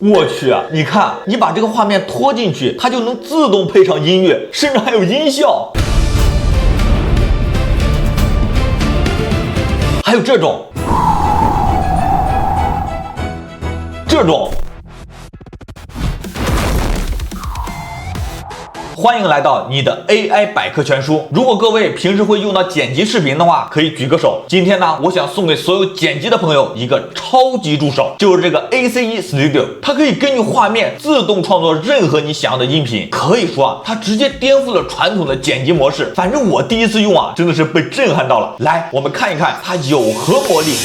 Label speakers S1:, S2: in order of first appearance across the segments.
S1: 我去，你看，你把这个画面拖进去，它就能自动配上音乐，甚至还有音效，还有这种。欢迎来到你的 AI 百科全书。如果各位平时会用到剪辑视频的话，可以举个手。今天呢，我想送给所有剪辑的朋友一个超级助手，就是这个 ACE Studio。它可以根据画面自动创作任何你想要的音频。可以说啊，它直接颠覆了传统的剪辑模式。反正我第一次用啊，真的是被震撼到了。来，我们看一看它有何魔力。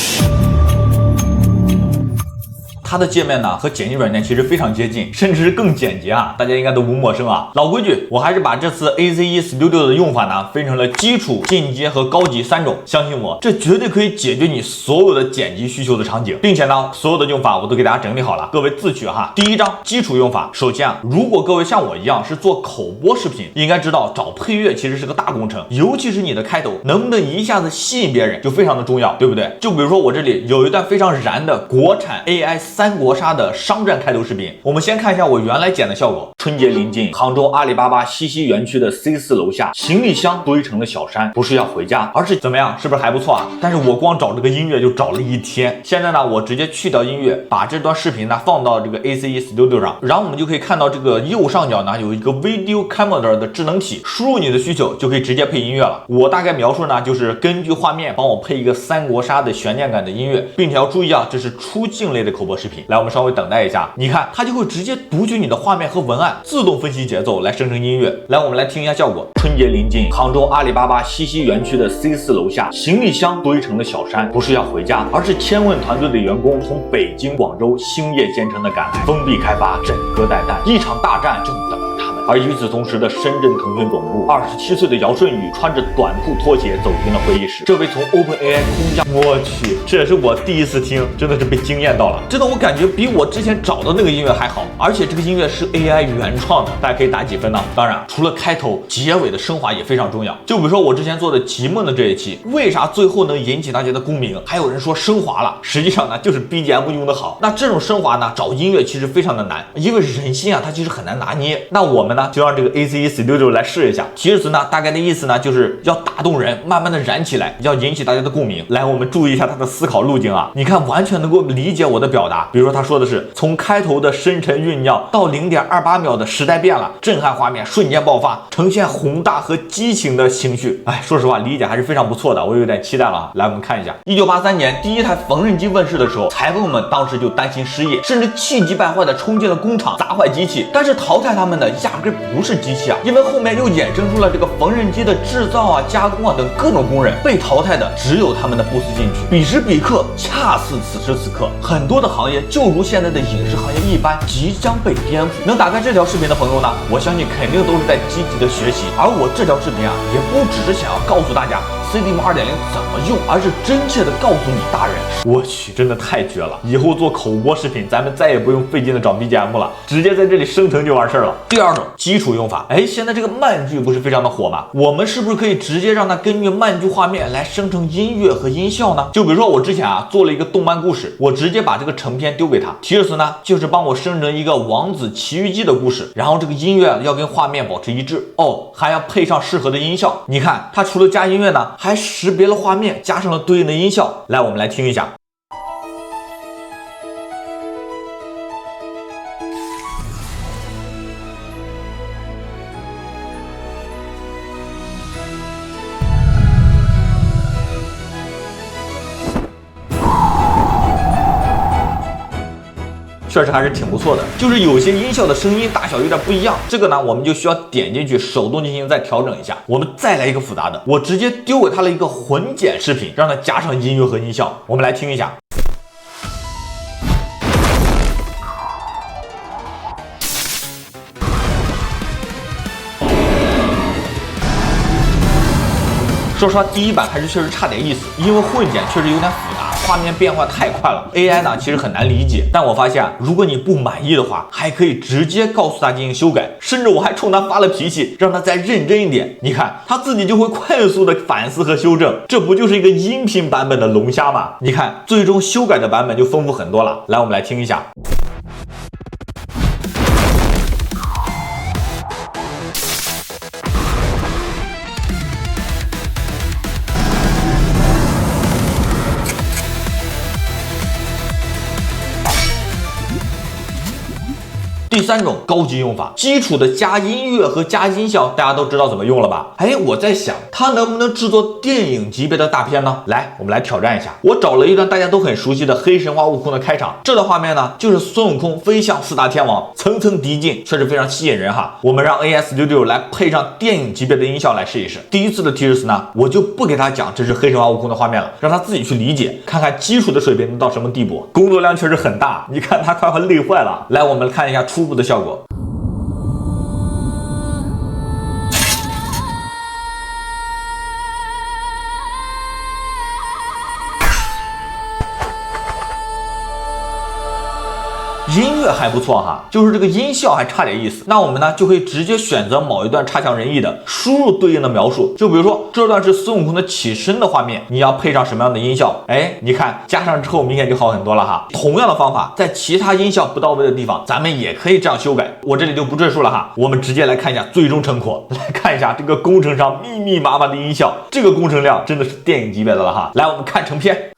S1: 它的界面呢和剪辑软件其实非常接近，甚至是更简洁啊，大家应该都不陌生啊。老规矩，我还是把这次 ACE Studio 的用法呢分成了基础、进阶和高级3种。相信我，这绝对可以解决你所有的剪辑需求的场景，并且呢，所有的用法我都给大家整理好了，各位自取哈。第一章基础用法，首先啊，如果各位像我一样是做口播视频，应该知道找配乐其实是个大工程，尤其是你的开头能不能一下子吸引别人，就非常的重要，对不对？就比如说我这里有一段非常燃的国产 AI 三国杀的商战开头视频，我们先看一下我原来剪的效果。春节临近，杭州阿里巴巴西溪园区的 C4 楼下，行李箱堆成了小山，不是要回家，而是怎么样？是不是还不错啊？但是我光找这个音乐就找了一天。现在呢，我直接去掉音乐，把这段视频呢放到这个 ACE Studio 上，然后我们就可以看到这个右上角呢有一个 Video Camera 的智能体，输入你的需求就可以直接配音乐了。我大概描述呢就是根据画面帮我配一个三国杀的悬念感的音乐，并且要注意啊，这是出镜类的口播视频。来，我们稍微等待一下，你看它就会直接读取你的画面和文案，自动分析节奏来生成音乐。来，我们来听一下效果。春节临近，杭州阿里巴巴西溪园区的 C4 楼下，行李箱堆成了小山，不是要回家，而是千问团队的员工从北京、广州星夜兼程的赶来，封闭开发，枕戈待旦，一场大战正等着他们。而与此同时的深圳腾讯总部，27岁的姚顺宇穿着短裤拖鞋走进了会议室。这位从 OpenAI 空降，我去，这也是我第一次听，真的是被惊艳到了。真的，我感觉比我之前找的那个音乐还好，而且这个音乐是 AI 原创的，大家可以打几分呢？当然，除了开头，结尾的升华也非常重要。就比如说我之前做的极梦的这一期，为啥最后能引起大家的共鸣？还有人说升华了，实际上呢就是 BGM 用的好。那这种升华呢，找音乐其实非常的难，因为人心啊它其实很难拿捏。那我们呢就让这个 ACE Studio 来试一下。提示词呢大概的意思呢就是要打动人，慢慢的燃起来，要引起大家的共鸣。来，我们注意一下它的思考路径啊，你看完全能够理解我的表达。比如说他说的是从开头的深沉酝酿到0.28秒的时代变了，震撼画面瞬间爆发，呈现宏大和激情的情绪。哎，说实话理解还是非常不错的，我有点期待了啊。来，我们看一下1983年第一台缝纫机问世的时候，裁缝们当时就担心失业，甚至气急败坏的冲进了工厂砸坏机器。但是淘汰他们的压根不是机器啊，因为后面又衍生出了这个缝纫机的制造啊、加工啊等各种工人，被淘汰的只有他们的不思进取。彼时彼刻，恰似此时此刻，很多的行业就如现在的影视行业一般，即将被颠覆。能打开这条视频的朋友呢，我相信肯定都是在积极的学习。而我这条视频啊，也不只是想要告诉大家 CDM 2.0怎么用，而是真切的告诉你大人，我去，真的太绝了！以后做口播视频，咱们再也不用费劲的找 BGM 了，直接在这里生成就完事儿了。第二种基础用法，哎，现在这个慢剧不是非常的火吗？我们是不是可以直接让它根据慢剧画面来生成音乐和音效呢？就比如说我之前啊做了一个动漫故事，我直接把这个成片丢给他，提示词呢就是帮我生成一个王子奇遇记的故事，然后这个音乐要跟画面保持一致哦，还要配上适合的音效。你看它除了加音乐呢，还识别了画面，加上了对应的音效。来，我们来听一下。确实还是挺不错的，就是有些音效的声音大小有点不一样，这个呢我们就需要点进去手动进行再调整一下。我们再来一个复杂的，我直接丢给他了一个混剪视频，让他加上音乐和音效，我们来听一下。说实话，第一版还是确实差点意思，因为混剪确实有点复杂，画面变化太快了 ，AI 呢其实很难理解。但我发现，如果你不满意的话，还可以直接告诉他进行修改，甚至我还冲他发了脾气，让他再认真一点。你看，他自己就会快速的反思和修正，这不就是一个音频版本的龙虾吗？你看，最终修改的版本就丰富很多了。来，我们来听一下。第3种高级用法，基础的加音乐和加音效，大家都知道怎么用了吧？哎，我在想，它能不能制作电影级别的大片呢？来，我们来挑战一下。我找了一段大家都很熟悉的黑神话悟空的开场，这段画面呢，就是孙悟空飞向4大天王，层层递进，确实非常吸引人哈。我们让 AI Studio 来配上电影级别的音效来试一试。第一次的提示呢，我就不给他讲这是黑神话悟空的画面了，让他自己去理解，看看基础的水平能到什么地步。工作量确实很大，你看他快累坏了。来，我们看一下初步的效果。音乐还不错哈，就是这个音效还差点意思。那我们呢就可以直接选择某一段差强人意的，输入对应的描述。就比如说这段是孙悟空的起身的画面，你要配上什么样的音效？哎，你看加上之后明显就好很多了哈。同样的方法，在其他音效不到位的地方，咱们也可以这样修改。我这里就不赘述了哈，我们直接来看一下最终成果。来看一下这个工程上密密麻麻的音效，这个工程量真的是电影级别的了哈。来，我们看成片。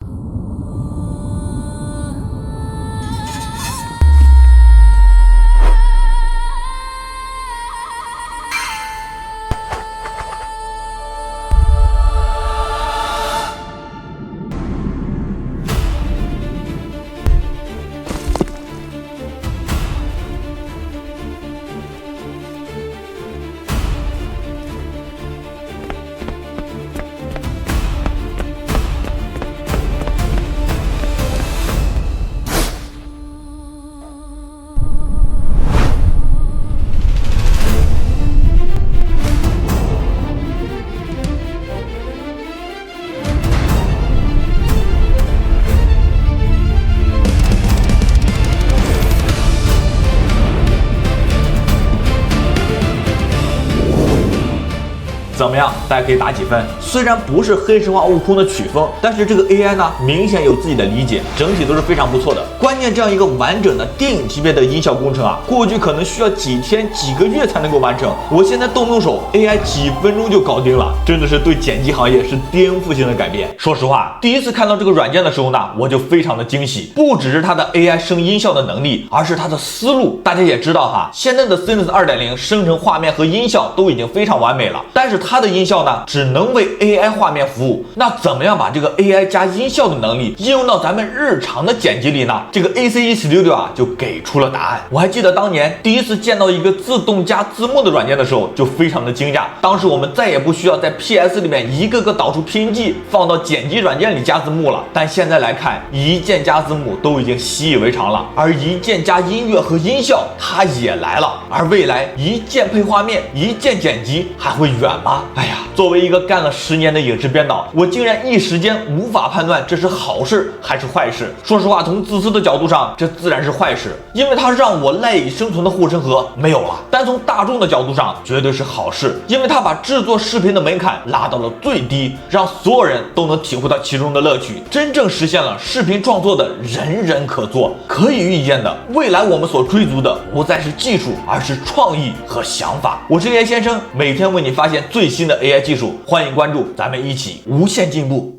S1: 怎么样？大家可以打几分？虽然不是黑神话悟空的曲风，但是这个 AI 呢，明显有自己的理解，整体都是非常不错的。关键这样一个完整的电影级别的音效工程啊，过去可能需要几天、几个月才能够完成，我现在动手 ，AI 几分钟就搞定了，真的是对剪辑行业是颠覆性的改变。说实话，第一次看到这个软件的时候呢，我就非常的惊喜，不只是它的 AI 生音效的能力，而是它的思路。大家也知道哈，现在的 Cinus 2.0生成画面和音效都已经非常完美了，但是它的音效呢，只能为 AI 画面服务。那怎么样把这个 AI 加音效的能力应用到咱们日常的剪辑里呢？这个 ACE Studio 啊，就给出了答案。我还记得当年第一次见到一个自动加字幕的软件的时候，就非常的惊讶。当时我们再也不需要在 PS 里面一个个导出拼记，放到剪辑软件里加字幕了。但现在来看，一键加字幕都已经习以为常了，而一键加音乐和音效它也来了。而未来一键配画面、一键剪辑还会远吗？哎呀，作为一个干了10年的影视编导，我竟然一时间无法判断这是好事还是坏事。说实话，从自私的角度上，这自然是坏事，因为它让我赖以生存的护城河没有了。但从大众的角度上，绝对是好事，因为它把制作视频的门槛拉到了最低，让所有人都能体会到其中的乐趣，真正实现了视频创作的人人可做。可以预见的，未来我们所追逐的不再是技术，而是创意和想法。我是 AI 先生，每天为你发现最新的 AI 技术，欢迎关注，咱们一起无限进步。